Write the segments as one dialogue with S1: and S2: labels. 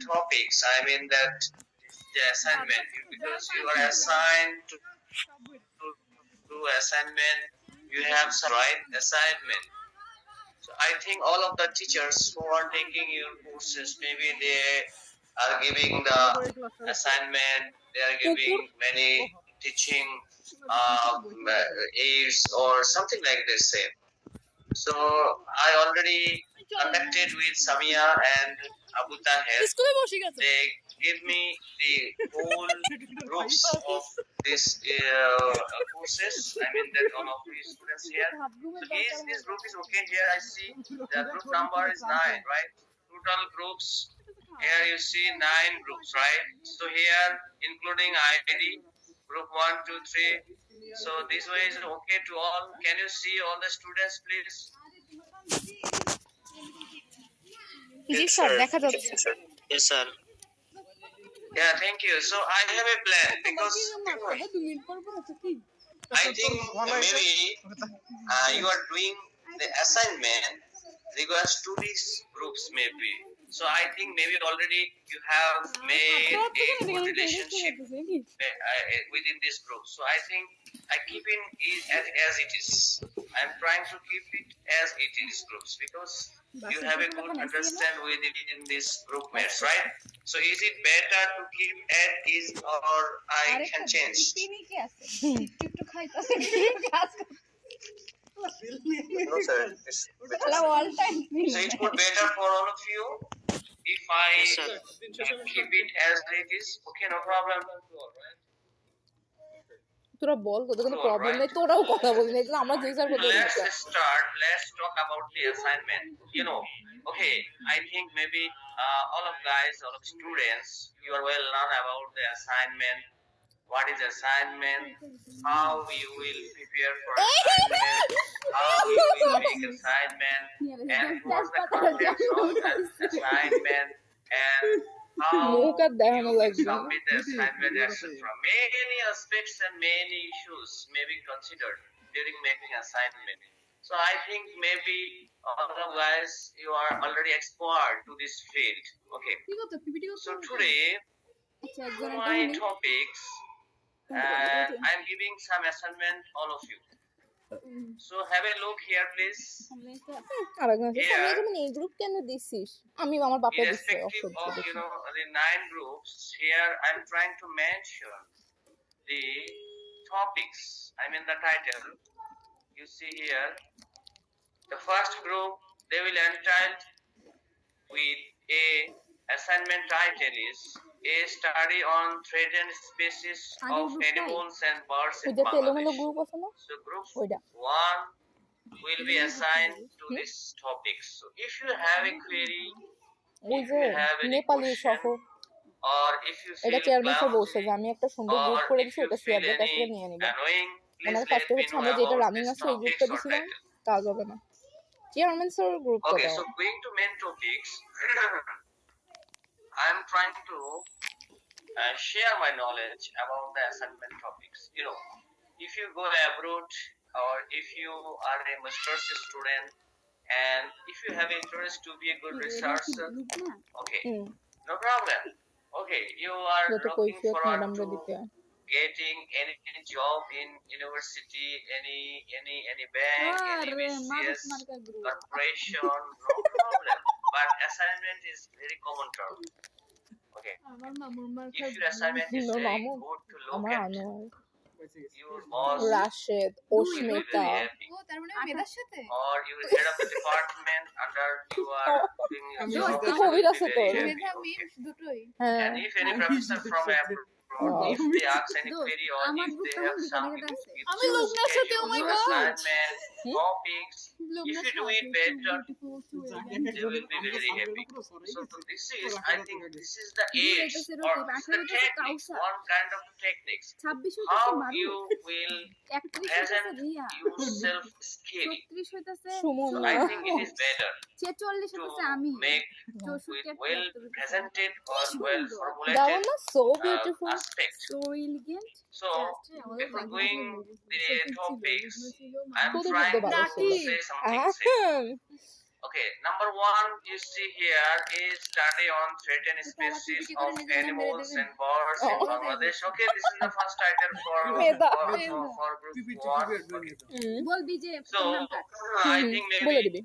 S1: topics. I mean that the assignment, because you are assigned to do assignment, you have some right assignment. So I think all of the teachers who are taking your courses, maybe they are giving the assignment, they are giving many teaching aids or something like this. Say. So I already connected with Samia and Abu Tahir. They give me the whole groups of these courses. I mean that all of these students here. So this group is okay here. I see the group number is 9, right? Total groups. Here you see 9 groups, right? So here including ID, group 1, 2, 3. So this way is okay to all. Can you see all the students, please?
S2: Yes, sir. Yes, sir.
S1: Yeah, thank you. So I have a plan because I think maybe you are doing the assignment regards to these groups maybe. So I think maybe already you have made a good relationship within this group. So I think I keep it as it is. I'm trying to keep it as it is groups because you have a good understand within this group mates, right? So is it better to keep as is or I can change? No, sir. So it would better for all of you if I keep it as it is. Okay, no problem.
S3: তোরা বল তোদের কোনো problem নেই তোরাও কথা বলি না এগুলো আমরা জিজ্ঞাসা করতে
S1: let's talk about the assignment. Okay, I think maybe all of guys, all of students, you are well known about the assignment. What is assignment? How you will prepare for assignment? How you will make assignment? And what's the contents of assignment? And how you submit the assignment, etc. Many aspects and many issues may be considered during making assignment. So I think maybe otherwise you are already expert to this field. Okay. So today, my topics, I'm giving some assignment all of you. So have a look here, please. Irrespective of the 9 groups, here I'm trying to mention the topics. I mean the title. You see here, the first group they will entitled with a assignment title is a study on threatened species of animals and birds in Bangladesh. So group 1 will be assigned to this topic. So if you have a query, if you have any question, or if you feel clumsy, or if you feel any annoying, please let me know about this topics or title. Okay, so going to main topics, I'm trying to share my knowledge about the assignment topics. If you go abroad or if you are a master's student and if you have interest to be a good researcher, okay, no problem. Okay, you are looking forward to getting any job in university, any bank, any BCS corporation, no problem. But assignment is very common term. Okay. If your assignment is very good to look at, your boss
S3: Rashid,
S1: will be very happy. Or your head of the department under you are doing your job will be very happy. Okay. And if any professor from abroad, if they ask any query or if they have something to give you assignment, topics, if you do it better, they will be very happy. So this is, I think, this is the age or the techniques, one kind of techniques. How you will present yourself skill. So I think it is better to make with well presented or well formulated aspect. So if we're going the topics, I'm trying to say something. Okay, number one you see here is study on threatened species of animals and birds in Bangladesh. Okay, this is the first title for
S3: Medha
S1: group one. Okay.
S3: বলবি যে
S1: So I think
S3: বলে দিবি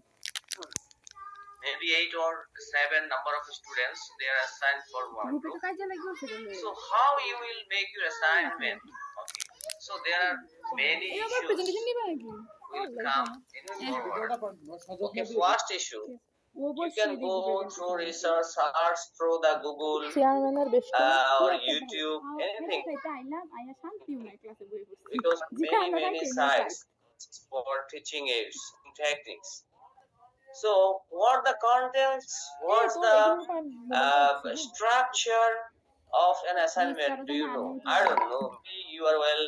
S1: maybe 8 or 7 number of students they are assigned for one
S3: গ্রুপে তো
S1: group.
S3: কাজে লাগবে সেটা
S1: So how you will make your assignment? Okay. So there are many
S3: এই আবার
S1: issues
S3: প্রেজেন্টেশন নিবা নাকি
S1: will come in forward. Okay, first issue.
S3: O
S1: You
S3: বলছি
S1: can go through research, search through the Google
S3: চেয়ারম্যানের বেশ
S1: or YouTube, anything,
S3: আইলাম আইয়া শান্তিও নাই ক্লাসে বই পড়ছি
S1: because many sites for teaching aids and techniques. So, what the contents, what's the structure of an assignment? Do you know? I don't know. You are well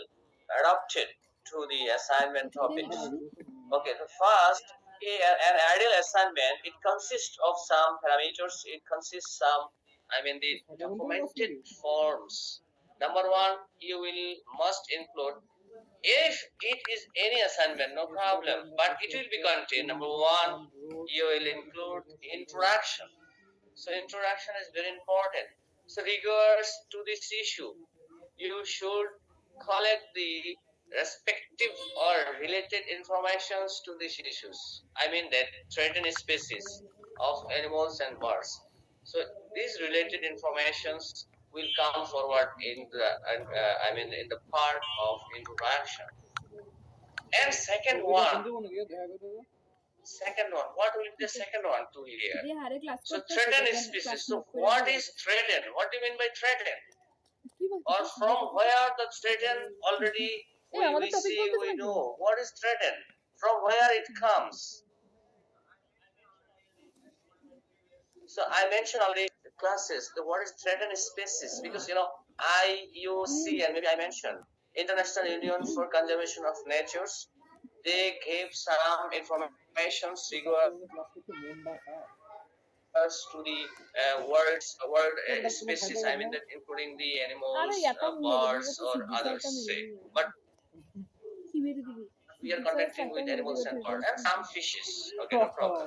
S1: adapted to the assignment topics. Okay, the first, an ideal assignment, it consists of some parameters, it consists the documented forms. Number one, you must include, if it is any assignment, no problem, but it will be contained. Number one, you will include introduction. So introduction is very important. So regards to this issue, you should collect the respective or related informations to these issues. I mean that threatened species of animals and birds. So these related informations will come forward in the part of introduction. And second one, what will be the second one to here? So threatened species. So what is threatened? What do you mean by threatened? Or from where the threatened already we see, we know what is threatened, from where it comes. So I mentioned already the classes, the what is threatened species, because IUC and maybe I mentioned International Union for Conservation of Natures, they gave some information to the world species, including the animals, birds or others say. But we are contacting with animals and birds and some fishes. Okay, no problem.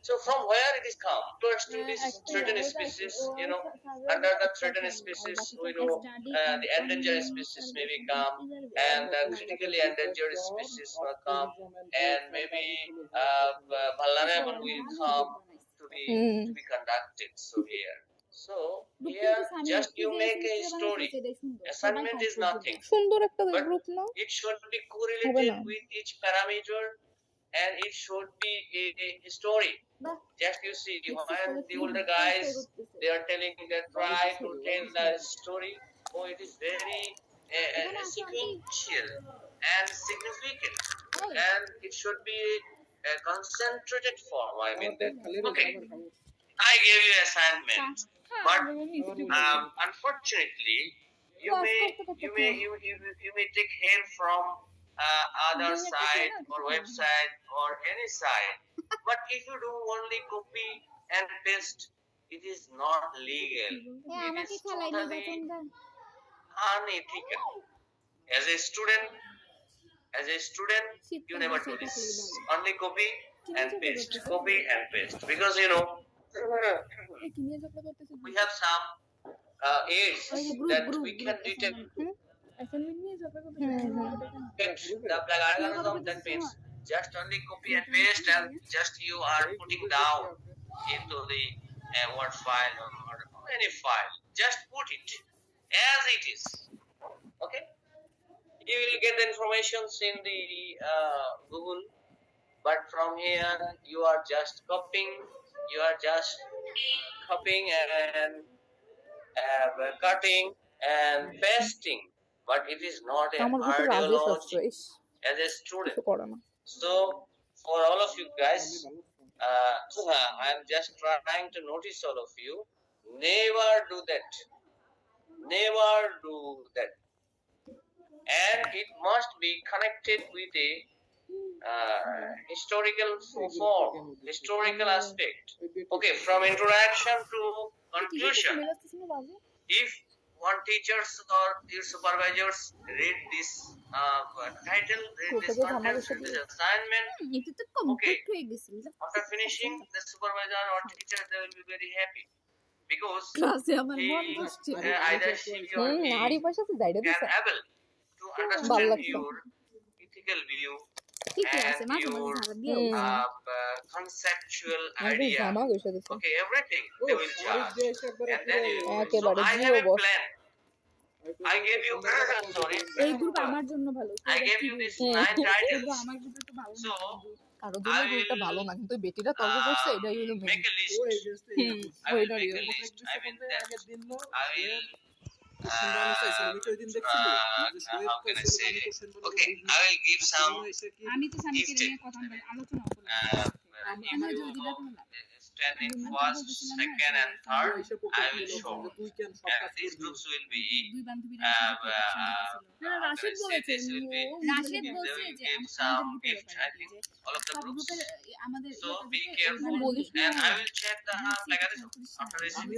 S1: So from where it is come? Towards to this threatened species, under the threatened species, we know the endangered species may come, and critically endangered species will come, and maybe vulnerable will come to be conducted. So here, just you make a story. Assignment is nothing.
S3: সুন্দর একটা
S1: But
S3: group না
S1: it should be correlated with each parameter, and it should be a story. Just you see, when the older guys, they are telling that try to tell the story. Oh, it is very sequential and significant, and it should be a concentrated form. Okay, I gave you assignment, but unfortunately, you may take help from other site or website or any site. But if you do only copy and paste, it is not legal. It is totally unethical. As a student, you never do this. Only copy and paste, because we have some aids that we can detect. The algorithm that means just only copy and paste, and just you are putting down into the Word file or any file. Just put it as it is. Okay, you will get the informations in the Google, but from here you are just copying and cutting and pasting, but it is not an ideology as a student. So for all of you guys, I am just trying to notice all of you, never do that, and it must be connected with a historical form, historical aspect. Okay, from introduction to conclusion. If one teachers or your supervisors read this title this
S3: কোথায়
S1: contents
S3: ঝামেলা
S1: in this assignment.
S2: এটা তো complete হয়ে গেছিল
S1: After finishing, the supervisor or teacher they will be very happy because
S2: ক্লাসে আমার
S1: he
S2: মন বসছে
S1: either she or he
S3: আরি পয়সা তো যাইরে
S1: can
S3: দিছে
S1: able to
S3: ভাল
S1: understand
S3: লাগছে
S1: your ethical view
S2: ঠিকই আছে
S1: and
S2: মাঝে মাঝে
S1: your
S2: ঝাড়া দিও
S1: conceptual
S3: আমি তো
S1: idea.
S3: জামা কইছে দিছে
S1: Okay, everything they will judge, and then you. So
S3: একেবারে
S1: I
S3: Jio
S1: have a
S3: boss
S1: plan. I gave you sorry.
S2: এই গ্রুপ আমার জন্য ভালো
S1: I gave you these 9 titles.
S2: আমার গ্রুপ তো ভালো
S1: So
S3: কারো জন্য গ্রুপটা ভালো না কিন্তু বেটিটা তর্ক করছে এটাই হলো main
S1: make a list. I will make a list. I mean that I will. How can I say? Okay, I will give some
S2: আমি তো সামনে
S1: gifted.
S2: নিয়ে কথা আলোচনা করব
S1: You stand in first, second, and third. I will show. And these groups will be.
S2: দুই বান্ধবীরা
S1: How
S2: Rashid
S1: can I say?
S2: বলেছে
S1: This will be.
S2: Rashid
S1: They
S2: বলছে
S1: will
S2: যে
S1: give some gift. I think all of the
S2: সব
S1: groups.
S2: গ্রুপের আমাদের
S1: So be careful, and I will check the plagiarism after receiving.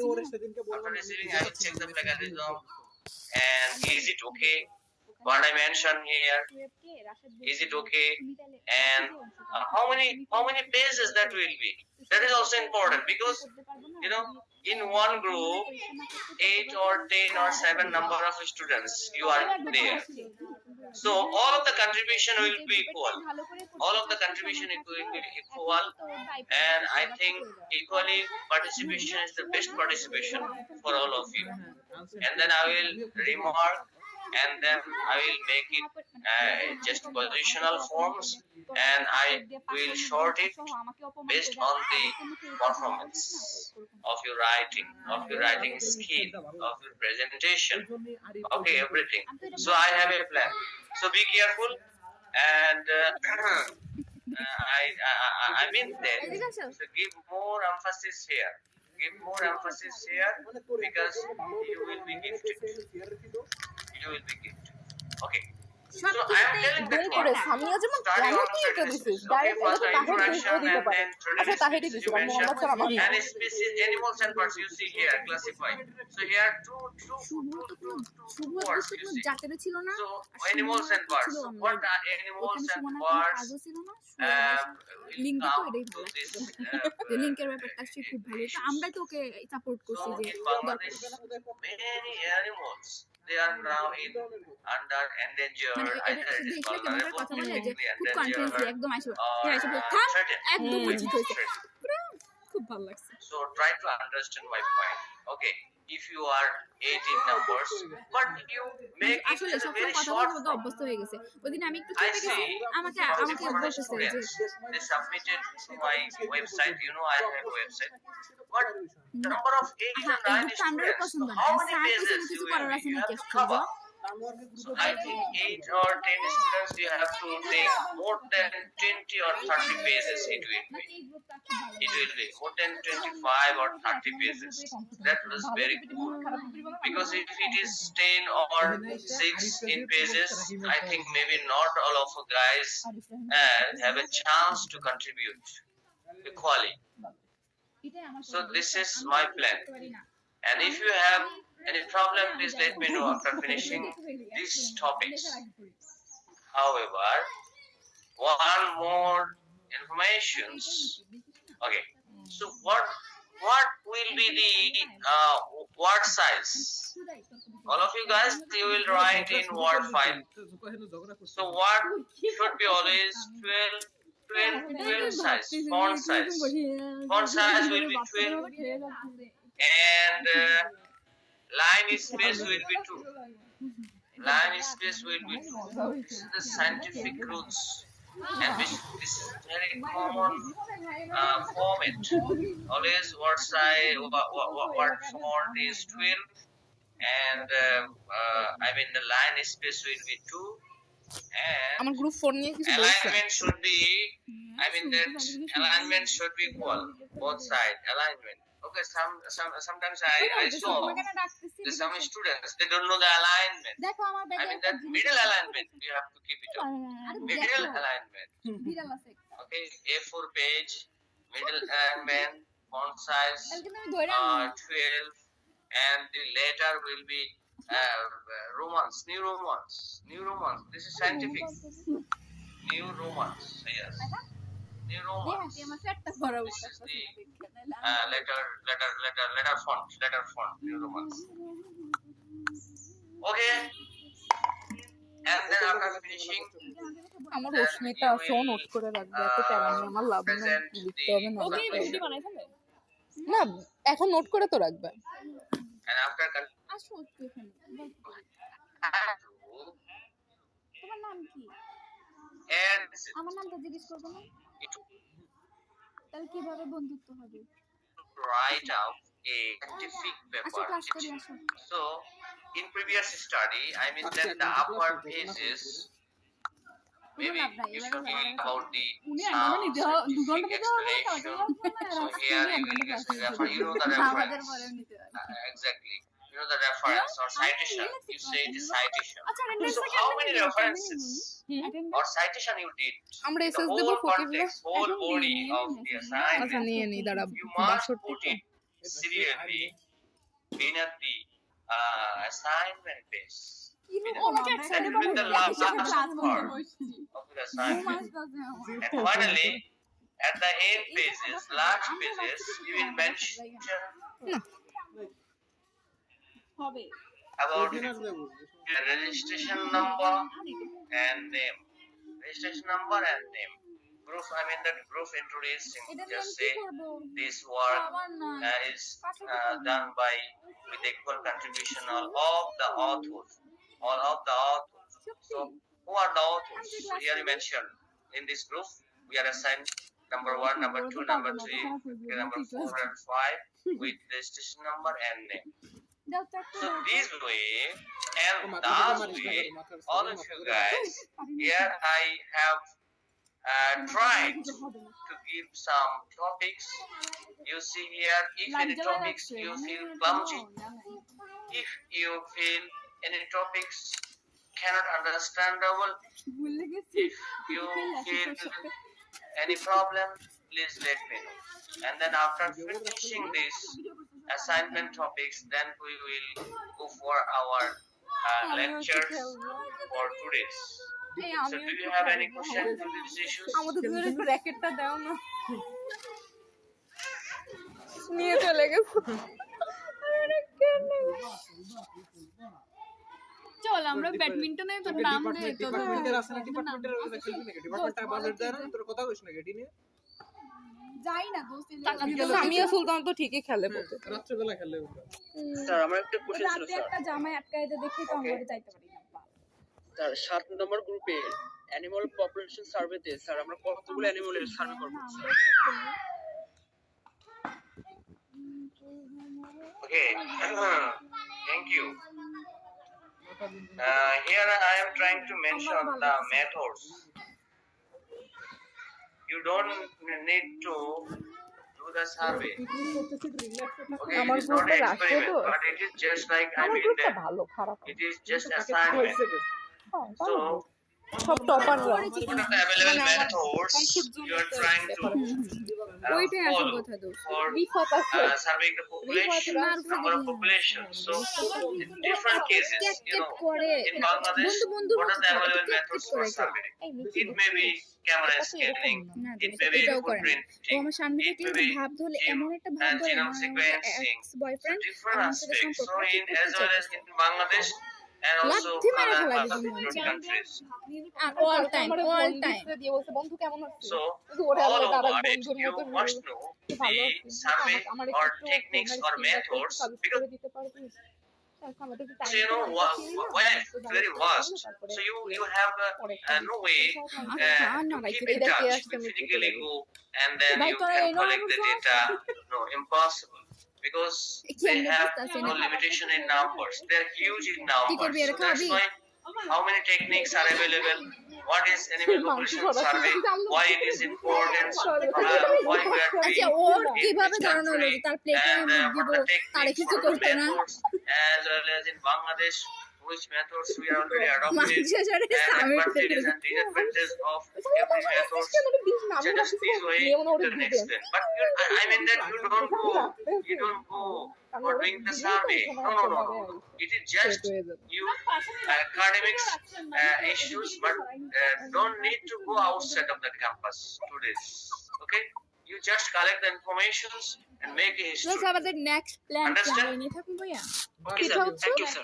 S1: After receiving, I will check the plagiarism. And is it okay? What I mentioned here, is it okay? And how many pages that will be? That is also important because in one group, 8 or 10 or 7 number of students you are there. So all of the contribution will be equal. All of the contribution will be equal, and I think equally participation is the best participation for all of you. And then I will remark, and then I will make it just positional forms, and I will short it based on the performance of your writing skill, of your presentation. Okay, everything. So I have a plan. So be careful, and I mean that. So give more emphasis here. Give more emphasis here because you will be gifted. You will be gifted. Okay. So I am telling that
S3: ভুল করে
S1: one.
S3: Samia যেমন
S1: Starting on
S3: directly এটা
S1: strategies.
S3: দিছিস
S1: Okay,
S3: direct
S1: first
S3: Taher
S1: introduction
S3: দিতে
S1: and
S3: পারে
S1: then
S3: আচ্ছা তাহেরই
S1: strategies
S3: দিছিস
S1: you
S3: আর মোহাম্মদ
S1: mentioned.
S3: স্যার আমার না
S1: And species, animals and birds you see here classified. So here two words you see.
S2: জাতেরও ছিল না
S1: So animals and birds. So what are animals and birds?
S2: কাজও ছিল না
S1: Will
S2: লিঙ্কটা তো
S1: come
S2: এটাই
S1: to
S2: ভালো
S1: this.
S2: লাগছে লিঙ্কের ব্যাপারটা সে খুব ভালো তো আমরা তো ওকে সাপোর্ট করছি
S1: So
S2: যে
S1: in Bangladesh, many animals they are now in under endangered.
S2: মানে
S1: Either it is
S2: দেখলে কেমন করে কথা বলে যে
S1: vulnerable,
S2: খুব কনফিডেন্স
S1: endangered,
S2: একদম আসবে
S1: or
S2: থাম
S1: threatened.
S2: একদম
S1: with
S2: উচিত হয়েছে
S1: threat.
S2: খুব ভালো লাগছে
S1: So try to understand my point. Okay, if you are 18 numbers, but you make it
S2: আসলে
S1: as a
S2: সব
S1: very
S2: কথা
S1: short
S2: বলতে
S1: form.
S2: অভ্যস্ত হয়ে গেছে ওইদিন আমি একটু
S1: I
S2: চেপে গেছি
S1: see
S2: আমাকে
S1: from
S2: আমাকে
S1: the
S2: বলতেছে যে
S1: students, they submitted to my website. You know I have a website. But number of 8
S2: হ্যাঁ
S1: and 9
S2: এই গ্রুপটা আমরাও
S1: students.
S2: পছন্দ
S1: So
S2: না
S1: how many
S2: স্যার কিছু
S1: pages
S2: কিছু
S1: you
S2: করার
S1: will
S2: আছে
S1: you
S2: নাকি
S1: have to
S2: আসলে
S1: cover? So I think 8 or 10 students you have to take more than 20 or 30 pages it will be. It will be more than 25 or 30 pages. That was very good. Because if it is 10 or 6 in pages, I think maybe not all of you guys have a chance to contribute equally. So this is my plan. And if you have any problem, please let me know after finishing these topics. However, one more informations. Okay. So what will be the word size? All of you guys, you will write in word file. So what should be always 12 size, font size. Font size will be 12 and line space will be 2. Line space will be 2. This is the scientific rules, and this is very common format. Always word size, word font is 12, and I mean the line space will be 2,
S3: আমার
S1: and
S3: group 4 নিয়ে কিছু বলছে
S1: alignment should be, I mean that alignment should be equal, both side alignment. Okay, sometimes I saw that some students they don't know the alignment.
S2: দেখো আমার
S1: I mean that middle alignment you have to keep it up. Middle alignment.
S2: বিড়াল আছে
S1: Okay, A4 page, middle alignment, font size
S2: কালকে আমি ধরে
S1: 12, and the letter will be romance, new romance. This is scientific. New romance, yes. New romance.
S2: আমার ফ্যাটটা করা
S1: This is the letter font, new romance. Okay. And then after finishing,
S3: আমার রশ্মিতা আছে note করে রাখবে এত প্যারা নেই আমার লাভ নেই
S1: present
S3: লিখতে
S1: the
S3: হবে না
S2: ওকে
S1: conclusion.
S2: ভিডিও বানাই ফেলে
S3: না এখন নোট করে তো রাখবে
S1: And after
S2: আসো একটু এখানে তোমার নাম কি
S1: and
S2: আমার নামটা জিজ্ঞেস করবো না তাহলে কিভাবে বন্ধুত্ব হবে
S1: write out a scientific
S2: আসো
S1: paper.
S2: ক্লাস করি আসো
S1: So, in previous study, I mean that the upper pages, maybe you should read about the some scientific explanation. So here you refer, you know the reference. Exactly. You know the reference or citation. You say it is citation. So how many references or citation you did?
S3: আমরা
S1: The
S3: SS দেব
S1: whole
S3: ফকির
S1: context, whole body of the
S3: আচ্ছা
S1: assignment.
S3: নিয়ে নি দাঁড়া
S1: You must
S3: 62
S1: put it serially in at the assignment base. That will be the last part of the assignment. And finally, at the end pages, last pages, you will mention
S2: হবে
S1: about the registration number and name. Registration number and name. Group, I mean that group introducing,
S2: এটা
S1: just
S2: কি
S1: say
S2: করব
S1: this work
S2: আমার না
S1: is done by with equal contribution of the authors. All of the authors. So who are the authors? So here you mentioned in this group we are assigned number 1, number 2, number 3, okay, number 4 and 5 with registration number and name.
S2: দাও তো একটা
S1: So this way and that way, all of you guys, here I have tried to give some topics. You see here, if any topics you feel clumsy, if you feel any topics cannot understandable,
S2: ভুলে গেছি
S1: if you feel any problem, please let me know. And then after finishing this assignment topics, then we will go for our lectures for today's.
S2: এই
S1: So
S2: আমি
S1: do you have any question to these issues?
S3: আমাদের দুজনের একটু র‍্যাকেটটা দাও না নিয়ে চলে গেছে
S2: চল আমরা ব্যাডমিন্টনে তো নাম দে তো
S4: ডিপার্টমেন্টের আছে না ডিপার্টমেন্টের ওই খেলবি নাকি ডিপার্টমেন্টটা বাজেট দেয় না তোর কথা কইছ নাকি এটি নিয়ে
S2: যাই না দোস্ত
S3: সামিয়া সুলতান তো ঠিকই খেলে বলতে
S4: রাত্রে বেলা খেলে
S5: স্যার আমার একটা কোশ্চেন ছিল
S2: রাতে
S5: স্যার
S2: একটা জামাই আটকায় দে দেখি তো আমরা যাইতে পারি না
S5: স্যার 7 নম্বর গ্রুপে অ্যানিমাল পপুলেশন সার্ভেতে স্যার আমরা কতগুলো অ্যানিমালের সার্ভে করব
S1: Okay, thank you. Here I am trying to mention the methods. You don't need to do the survey. Okay, it is not an experiment, but it is just like I
S3: আমার
S1: mean
S3: গ্রুপটা
S1: that
S3: ভালো খারাপ
S1: it is just assignment. So
S3: সব টপাররা
S1: what are the available methods you are trying to
S2: ওইটাই আসল
S1: follow
S2: কথা দোস্ত
S1: for
S3: বিফত আছে
S1: surveying the population, number of population. So in different cases, you know,
S2: করে
S1: in Bangladesh,
S2: বন্ধু
S1: what are the available methods for survey? It may be camera scanning, it may be
S2: এটাও করে না
S1: footprinting,
S2: ও আমার সামনে
S1: it
S2: থেকে
S1: may be
S2: ভাব ধরলে এমন একটা ভাব
S1: and
S2: ধরে
S1: genome sequencing.
S2: Ex boyfriend
S1: Different
S2: আমার সাথে
S1: aspects. So
S2: সম্পর্ক
S1: in as well as in Bangladesh and also
S2: লাথি মেরে ফেলা
S1: other
S2: দিদি মনে
S1: 50 countries.
S2: আর অল টাইম
S3: দিয়ে বলছে বন্ধু কেমন আছিস
S1: So
S3: কিন্তু ওরে
S1: all
S3: আলাদা
S1: over
S3: দাঁড়া
S1: it,
S3: বন্ধুর
S1: you
S3: মতো
S1: must know the survey or techniques or methods because
S3: দিতে পারবিস
S1: so you know why it's very vast. So you have no way to keep in touch with physically go and then you can collect the data. No, impossible. Because they have no limitation in numbers. They are huge in numbers. So that's why how many techniques are available, what is animal population survey, why it is important, why we are doing
S2: আচ্ছা ওর
S1: in
S2: কিভাবে
S1: which
S2: ধারণা হলো
S1: country,
S2: যে তার প্লেটে
S1: and
S2: আমি
S1: what
S2: দিব
S1: the
S2: তারে
S1: techniques,
S2: কিছু
S1: what are the
S2: করতো না
S1: methods, as well as in Bangladesh, which methods we are already adopted,
S2: মানুষের
S1: and advantages and disadvantages of every method. Just this way you can explain. But I mean that you don't go for doing the survey. No. It is just you academics issues, but don't need to go outside of the campus to this. Okay, you just collect the informations and make a history.
S2: Let's have the next plan.
S1: Understand?
S2: নিয়ে থাকুন ভাইয়া
S1: Okay, sir. Thank you, sir.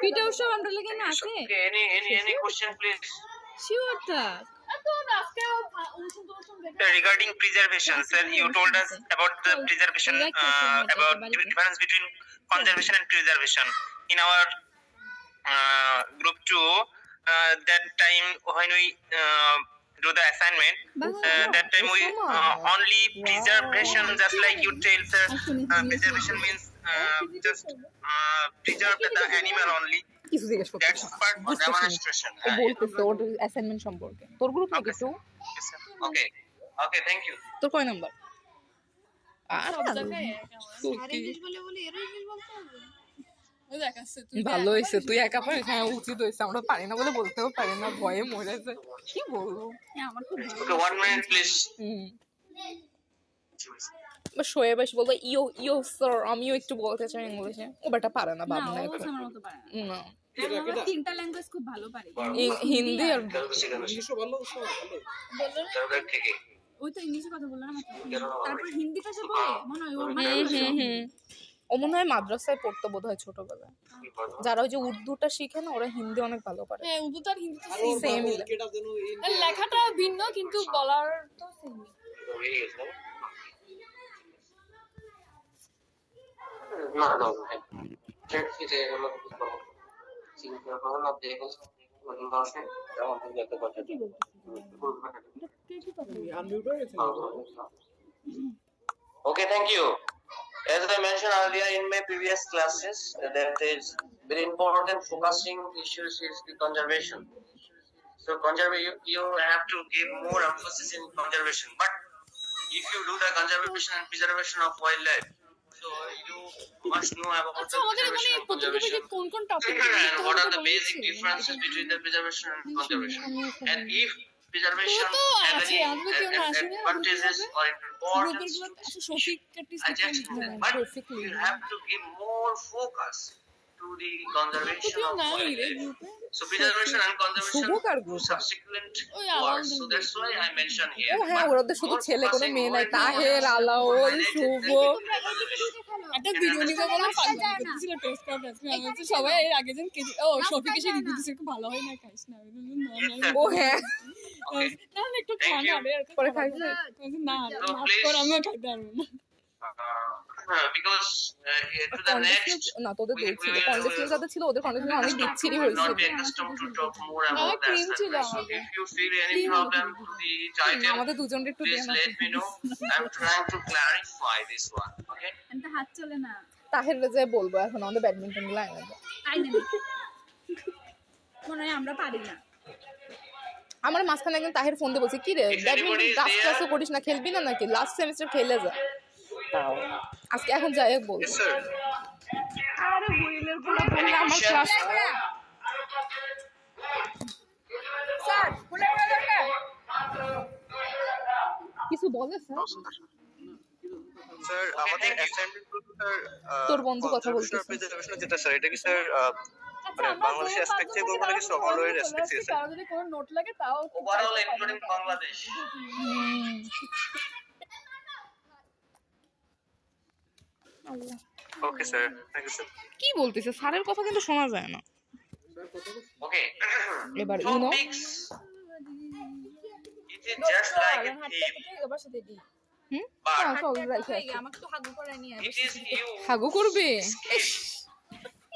S2: পিঠা উৎসব আমরা লাগে না আছে
S1: Okay, any question, please?
S2: Sure তা
S6: Regarding preservation, sir, you told us about the preservation, about the difference between conservation and preservation. In our group 2, that time when we do the assignment, that time we only preservation, just like you tell, sir, preservation means just preserve the animal only.
S3: কিছু জিজ্ঞেস করতে
S6: That's part
S1: Or demonstration.
S3: ও বলতেছে ওর assignment সম্পর্কে তোর group নাকি two
S6: Yes, sir.
S1: Okay, thank you.
S3: তোর কয় number ভালো হয়েছে তুই একা পারিস হ্যাঁ উচিত হয়েছে আমরা পারি না বলে বলতেও পারি না ভয়ে মরে যায় কি বলবো
S2: আমার খুব
S1: Okay, 1 minute, please.
S3: শোয়েব এসে বলবো ইও স্যার আমিও একটু বলতে চাই ইংলিশে ও বেটা পারে না বাদ না
S2: আমার মতো পারে
S3: না
S2: আমরা তিনটা ল্যাঙ্গুয়েজ খুব ভালো পারি
S3: হিন্দি আর
S4: ইংলিশও ভালো সব ভালো
S1: ठीक है.
S2: ওই তো ইংলিশে কথা বললাম তারপর হিন্দিটা সে বলে মনে হয় ওর মানে
S3: ও মনে হয় মাদ্রাসায় পড়তো বোধ হয় ছোটবেলায় যারা ওই যে উর্দুটা শিখে না ওরা হিন্দি অনেক ভালো পারে
S7: হ্যাঁ উর্দু আর হিন্দি তো
S4: আর
S7: same।
S4: ওর
S3: Same.
S4: কেটা যেন এই
S7: লেখাটা ভিন্ন কিন্তু বলার তো সেম।
S1: No.
S4: আনমিউট হয়ে গেছে
S1: Okay, thank you. As I mentioned earlier in my previous classes, that is very important focusing issues is the conservation. So you have to give more emphasis in conservation. But if you do the conservation and preservation of wildlife, so you must know about
S7: আচ্ছা
S1: the
S7: আমাদের
S1: preservation
S7: এখানে
S1: of
S7: প্রতিযোগিতায়
S1: conservation.
S7: কোন কোন topic
S1: And what are the basic differences between the preservation and conservation? And if preservation
S7: তো
S1: has
S7: আছে,
S1: any
S7: আমাদের কেউ না আসে না,
S1: advantages or
S7: গ্রুপের
S1: importance,
S7: গুলো আচ্ছা Shafiq কাটিস
S1: I just but you have to give more focus to the conservation
S7: কেউ
S1: of
S7: নাই রে
S1: wildlife.
S7: গ্রুপে
S1: So preservation and conservation
S3: শুভকার
S1: are
S3: group.
S1: subsequent
S7: ওই
S1: words.
S7: আলাদা
S1: So that's why I mention here.
S3: ও হ্যাঁ
S1: But
S3: ওদের শুধু
S1: more
S3: ছেলে কোনো
S1: focusing
S3: মেয়ে
S1: more
S3: নাই
S1: into
S3: Taher
S1: what is
S3: Alaol
S1: related
S3: শুভ
S7: একটা ভিডিও নিতে বলে পাগল করতেছিল টেস্ট করা আমি বলছি সবাই এর আগে যেন কেজি ও শফিক এসে রিভিউ দিছে খুব ভালো হয় না খাইস না আমি বললাম না
S3: ও হ্যাঁ
S1: Okay.
S7: না না একটু খানা রে
S3: পরে খাইছে
S7: না
S1: So
S7: মাফ
S1: please-
S7: কর আমিও খাইতে পারবো না
S1: Because to the next,
S3: না তোদের দুই ছিল কন্ডিশন যাদের ছিল ওদের কন্ডিশন অনেক
S1: customer
S3: বিচ্ছিরি
S1: will
S3: হয়েছিল
S1: not be accustomed to talk more about the
S7: cream ছিল
S1: assignment. So
S7: আমাদের।
S1: if you feel any problem to the title,
S3: আমাদের দুজনের একটু
S1: please let me know. I'm trying to clarify this one. Okay.
S2: এত হাত চলে না
S3: তাহের যে বলবো এখন আমাদের ব্যাডমিন্টন গুলো আইনে দাও।
S2: আইনে মনে হয় আমরা পারি না
S3: আমার মাঝখানে একদিন তাহের ফোন দিয়ে বলছে কি রে
S1: If anybody
S3: badminton
S1: is
S3: class
S1: there-
S3: ক্লাসও করিস না খেলবি না নাকি লাস্ট সেমিস্টার খেলে যা আজকে এখন যাই হোক বলবো
S6: Yes, sir.
S3: আরে হুইলের গুলো বললে আমার
S1: question?
S3: ক্লাস
S2: স্যার কোনে দরকার
S3: কিছু বলে স্যার
S6: স্যার আমাদের অ্যাসাইনমেন্ট গ্রুপ স্যার
S3: তোর বন্ধু কথা বলতেছে।
S6: প্রিজার্ভেশন যেটা স্যার এটা কি স্যার মানে বাংলাদেশি অ্যাসপেক্ট থেকে করবো নাকি সমালয়ের অ্যাসপেক্ট থেকে স্যার
S7: কারো যদি কোনো নোট লাগে তাও
S1: Overall, including Bangladesh.
S6: Okay sir thank you sir
S3: কি বলতেছে স্যারের কথা কিন্তু শোনা যায় না
S1: Okay.
S3: এবার YONO
S1: Topics. It is just like a theme,
S7: এবার সাথে দিই
S1: but
S3: চল রাইখে আসি।
S2: আমাকে তো হাগু করে নিয়ে
S1: it is you
S3: হাগু করবে
S1: skip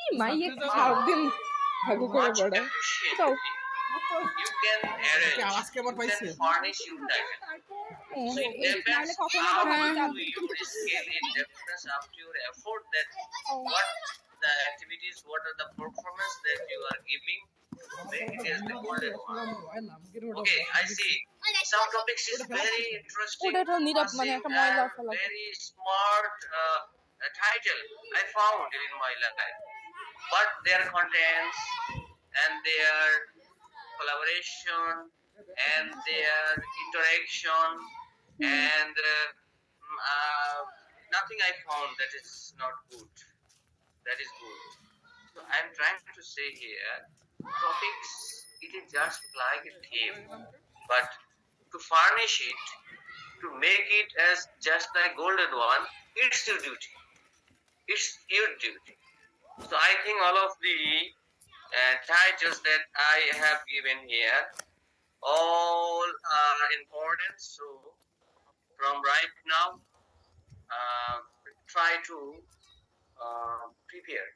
S3: এই মাইয়ে সারাদিন হাগু করে
S1: much
S3: বেড়ায়
S1: efficiently.
S3: চল
S1: You can arrange,
S4: আজকে আবার
S1: you
S4: পাইছে
S1: can furnish your title. So it depends how you scale in difference up to your effort that what the activities, what are the performance that you are giving. It is the golden one. Okay, I see. Some topics is very interesting.
S3: ওটা একটা নিরাপ মানে একটা ময়লা ফেলা
S1: Very smart title I found in my life. but their contents and their collaboration and their interaction and nothing I found that is not good. That is good. So I'm trying to say here, topics, it is just like a theme, but to furnish it, to make it as just a golden one, it's your duty. It's your duty. So I think all of the titles that I have given here, all are important. So from right now, try to prepare.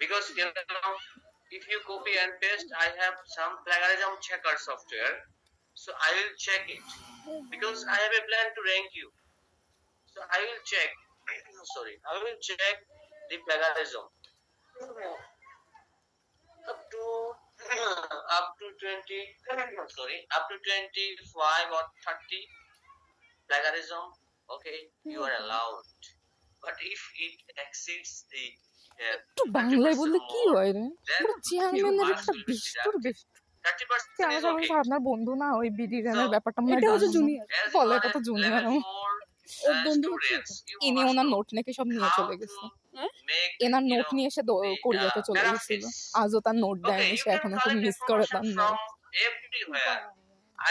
S1: Because if you copy and paste, I have some plagiarism checker software, so I will check it because I have a plan to rank you. So I will check. I will check the plagiarism up to 25 or 30 plagiarism. Okay, you are allowed, but if it exceeds the
S3: একটু বাংলায় বললে কি হয় রে?
S1: then
S3: পুরো চেয়ারম্যানের
S1: marks
S3: একটা
S1: will be
S3: বিস্তর
S1: deducted.
S3: বেশ
S1: 30% is okay.
S3: আপনার বন্ধু না ওই বিডি রেনের ব্যাপারটা মনে
S7: এটা হচ্ছে
S3: হয়
S7: জুনিয়র।
S1: As
S3: বলে
S1: you
S3: এটা
S1: are
S3: তো
S1: at
S3: জুনিয়র
S1: level 4,
S7: ওর বন্ধু
S1: students, you
S3: ইনি
S1: must
S3: ওনার
S1: know
S3: নোট নাকি সব নিয়ে
S1: how
S3: চলে
S1: to
S3: গেছে
S1: make,
S3: এনার
S1: you
S3: নোট
S1: know,
S3: নিয়ে এসে
S1: the,
S3: কোরিয়াতে চলে গেছিল
S1: benefits.
S3: আজও তার নোট
S1: Okay,
S3: দেয়নি
S1: you
S3: সে
S1: can
S3: এখনো খুব
S1: collect
S3: মিস করে
S1: information
S3: তার
S1: from
S3: নোট
S1: everywhere.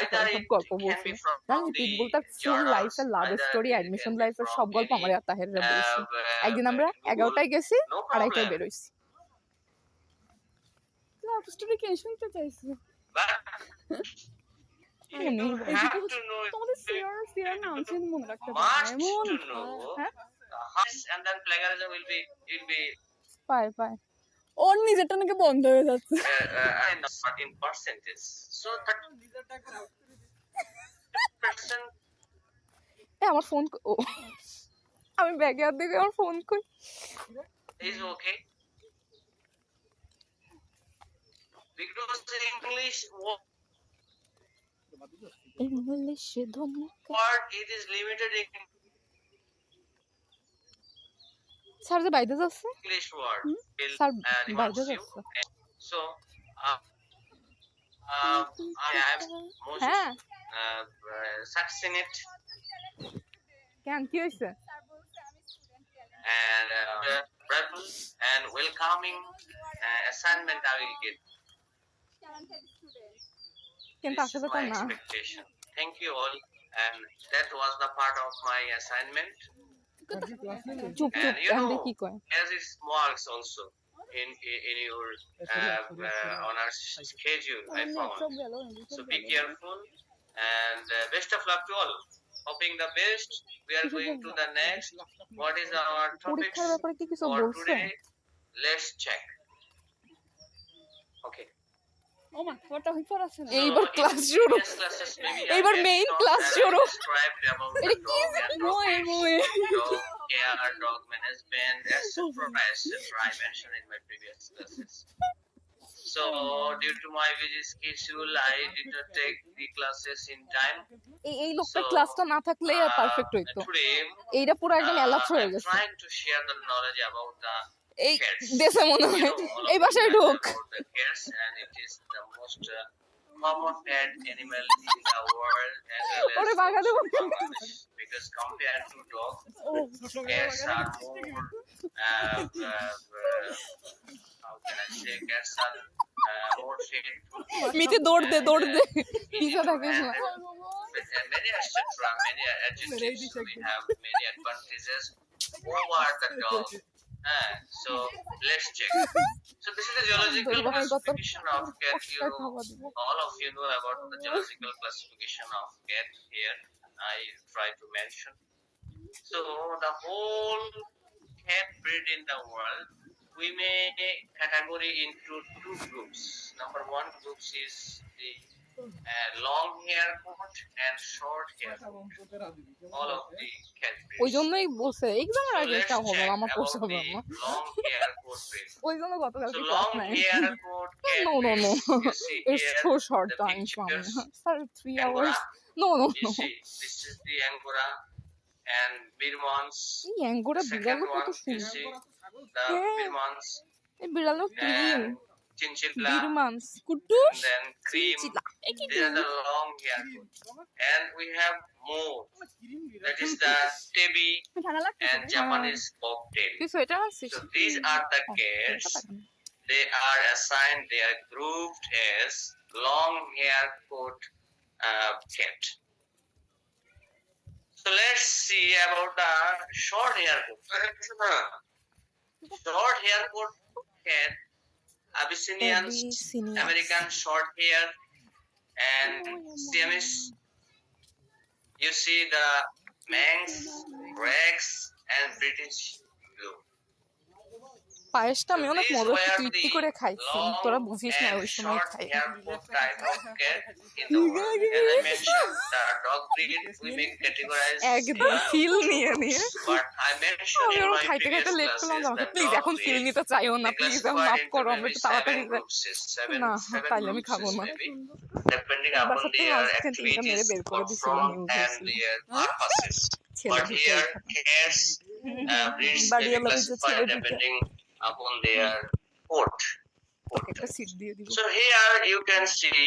S3: এটা
S1: Either
S3: সব
S1: it
S3: গল্প
S1: can
S3: বলছে
S1: be from
S3: জানি
S1: the
S3: পিটবুল তার ফুল
S1: journals,
S3: লাইফের লাভ
S1: either
S3: story
S1: it
S3: admission
S1: can be
S3: লাইফের
S1: from
S3: সব গল্প
S1: any
S3: আমার তাহেররা বলছে একদিন আমরা
S1: Google.
S3: 11টায় গেছি
S1: No
S3: 2:30টায়
S1: problem.
S3: বেরোইছি
S7: লাভ স্টোরি কে শুনতে চাইছি?
S1: But
S3: শুনি
S1: you
S3: ball.
S1: have to know
S7: তোমাদের সিয়ার নাম ছিল মনে রাখতে পারো
S1: must
S7: এমন
S1: to know
S3: হ্যাঁ
S1: and then plagiarism will be
S3: পায়
S7: ওর নিজেরটা নাকি বন্ধ হয়ে যাচ্ছে।
S1: not in percentage. So 30%
S3: আমার ফোন ও আমি ব্যাগে হাত দেখে আমার ফোন কই
S1: is okay. Because English
S3: ইংলিশে ধমকা
S1: word it is limited in
S3: sir যে বাইরে যাচ্ছে
S1: English word. Will
S3: sir
S1: reminds
S3: বাইরে
S1: you.
S3: যাচ্ছে
S1: So I am most
S3: হ্যাঁ
S1: succinate
S3: কেন কি হয়েছে
S1: and rebel and welcoming assignment I will get.
S3: কিন্তু
S1: This is
S3: আসলে
S1: my
S3: তা না
S1: expectation. Thank you all, and that was the part of my assignment.
S3: চুপ চুপ
S1: And you
S3: এমনি
S1: know,
S3: কি কয়
S1: as its marks also in your honors schedule, I found. So be careful and best of luck to all. Hoping the best. We are going to the next. What is our topics
S3: পরীক্ষার ব্যাপারে কি কিছু
S1: for
S3: বলছে
S1: today? Let's check. Okay.
S7: ও মা ওটা হই পড়াছে না।
S3: এইবার
S1: in
S3: ক্লাস শুরু
S1: previous classes, maybe I
S3: এইবার
S1: have
S3: main
S1: not
S3: class শুরু।
S1: described about the
S3: এটা কি
S1: dog and dog
S7: মোয়ে মোয়ে
S1: dog care, dog management, etc. I mentioned in my previous classes. So, due to my busy schedule, I did not take the classes in time.
S3: এই লোকটার
S1: So,
S3: ক্লাসটা না থাকলে perfect হইতো
S1: today,
S3: এইটা পুরো একদম alert হয়ে
S1: I'm
S3: গেছে
S1: trying to share the knowledge about the
S3: এই
S1: cats.
S3: দেশে মনে
S1: You
S3: হয়
S1: know, all
S3: এই
S1: of
S3: বাসায়
S1: you know
S3: ঢোক
S1: about the cats, and it is the most common pet animal in the world, as well
S3: ওরে
S1: as
S3: বাগা দেবো
S1: Bangladesh, because compared to dogs, cats are more how can I say, cats are more faithful.
S3: মিতে দৌড় দে
S1: And
S3: পিছা থাকে
S1: and
S3: না
S1: many etc. Many adjectives. We have many advantages over the dog. So let's check. So this is the geological classification of cat. All of you know about the geological classification of cat here. I try to mention. So the whole cat breed in the world, we may category into two groups. Number one group is the long hair coat and short hair coat. All of the cat breeds.
S3: ওই জন্যই বলছে এক্সামের
S1: So
S3: আগে
S1: let's
S3: এটা হবে
S1: check
S3: আমার
S1: about
S3: পড়তে হবে
S1: the
S3: না
S1: long hair coat breed.
S3: ওই জন্য গতকাল
S1: So
S3: ক্লাস
S1: long
S3: নাই
S1: hair coat cat
S3: No, no, no.
S1: breeds. You see
S3: It's
S1: here
S3: so short
S1: the
S3: time for me.
S1: pictures.
S3: Sir, 3
S1: Angora.
S3: hours. No.
S1: You see, this is the Angora and Birmans.
S3: এই Angora
S1: The second
S3: বিড়ালও কত
S1: one, you
S3: সুন্দর।
S1: see, the
S3: Yeah.
S1: Birmans
S3: এই বিড়ালও cream
S1: and Chinchilla,
S3: Birmans
S7: কুট্টুস
S1: and then cream.
S3: চিলা
S1: These are the long hair coat. And we have more. That is the Tebi
S2: ঠান্ডা লাগছে
S1: and Japanese bobtail.
S3: তুই sweater আনছিস
S1: So these are the cats. They are assigned, they are grouped as long hair coat cat. So let's see about the short hair coat. Short hair coat cat, Abyssinians,
S3: Abyssinians.
S1: American short hair, and Siamese. You see the Manx, Rex, and British Blue.
S3: পায়েসটা আমি অনেক
S1: These
S3: মজা
S1: were
S3: Tripti
S1: the
S3: করে খাইছি
S1: long
S3: তোরা বুঝিস না
S1: and
S3: ওই সময়
S1: short
S3: খাই
S1: hair coat type of cat in the world. As I mentioned, the dog breed we may categorize
S3: একদম ফিল নিয়ে
S1: but I mentioned
S3: আমি
S1: in
S3: ওরকম
S1: my
S3: খাইতে
S1: previous
S3: খাইতে লেট করলাম
S1: classes
S3: আমাকে
S1: that
S3: প্লিজ
S1: dog
S3: এখন ফিল
S1: breed
S3: নিতে চাইও না
S1: they
S3: প্লিজ এখন
S1: classified
S3: মাফ
S1: into
S3: করো আমরা
S1: maybe
S3: একটু তাড়াতাড়ি
S1: 7 groups, seven
S3: না, তাইলে আমি
S1: groups
S3: খাবো না।
S1: maybe, depending
S3: বাসা
S1: upon
S3: থেকে
S1: their
S3: আজকে তিনটা মেরে
S1: activities,
S3: বের করে দিছিল
S1: perform
S3: news
S1: and their purposes.
S3: ছেলে
S1: But
S3: দুটো
S1: here, cats breeds may be
S3: বাড়িওয়ালা দিছে ছেলে
S1: classified
S3: দুটো
S1: depending upon their coat.
S3: একটা সিট দিয়ে দিব
S1: So here you can see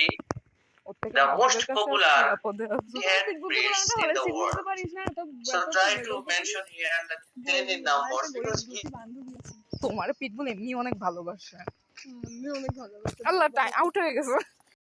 S3: ওর থেকে
S1: the
S3: আমাদের
S1: most
S3: কাছে
S1: popular
S3: নিরাপদে আছে।
S1: cat breeds in the world.
S2: পারিস না তো
S1: So try to mention here the 10 in numbers because
S2: বান্ধবী আছে
S3: তোমার পিটবুল এমনি অনেক ভালোবাসে
S7: আমি অনেক ভালোবাসি
S3: আল্লাহ টাই আউট হয়ে গেছে